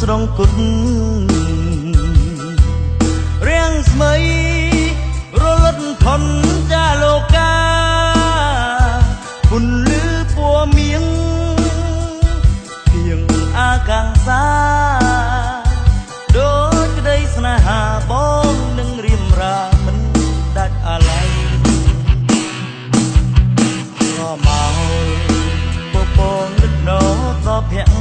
ស្រងគុតរៀងស្មីរលត់ផុនចាលោកកាគុនលឺពួមៀងទៀងអាកាំងសាដូចក្តីស្នេហាបងនឹងរៀមរាមិនដាច់អាឡ័យក៏មកពពងនឹកណោក៏ភាក់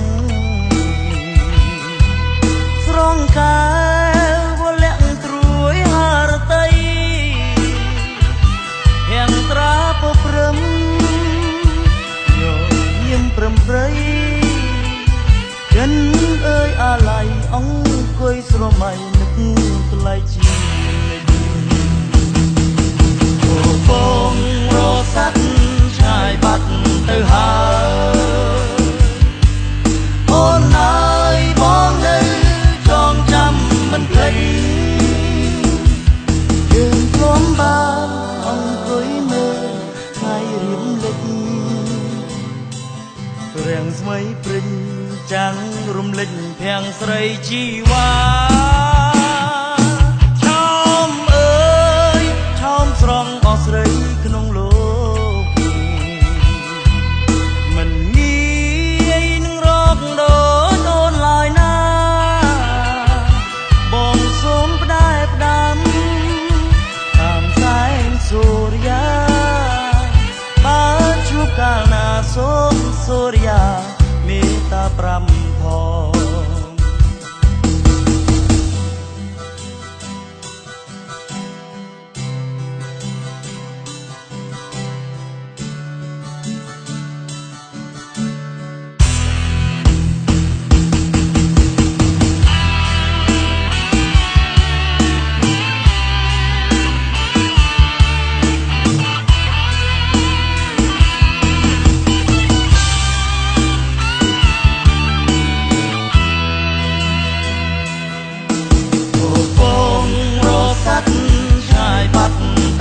ស្រងកាវលាក់ត្រួយហារតីទាំងត្រាពព្រឹមញញឹមព្រឹមព្រៃចិនអើយអាឡ័យអង្គុយស្រមៃនឹកថ្លៃជានិច្ចបងរសាត់ឆ្ងាយបាត់ទៅហើយអូនអើយបងនៅចងចាំមិនភ្លេចយើងធ្លាប់បានអង្គុយមើលថ្ងៃរៀមលិចរាំងស្មីព្រិញចាំងរំលេចភាំងស្រីជីវ៉ាឆោមអើយឆោមស្រងអស់ស្រីក្នុងលោកមិនងាយនឹងរកដូចអូនឡើយណាបងសូមផ្ដែផ្ដាំតាមសែងសូរិយាបើជួបកាលណាសូមសូរិយាមេត្តាប្រាំផង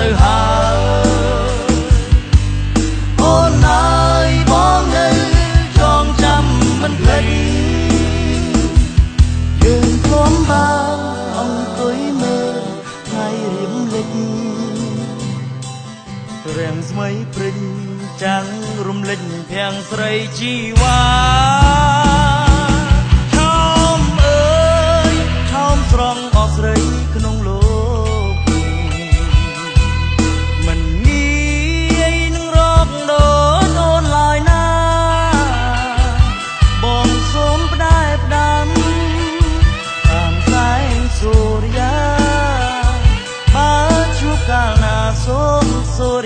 ទៅហើយអូនអើយបងនៅចងចាំមិនភ្លេចយើងធ្លាប់បានអង្គុយមើលថ្ងៃរៀមលិចរាំងស្មីព្រិញចាំងរំលេចភាំងស្រីជីវ៉ាឆោមអើយឆោមស្រងអស់ស្រីក្នុងលោកសូរិ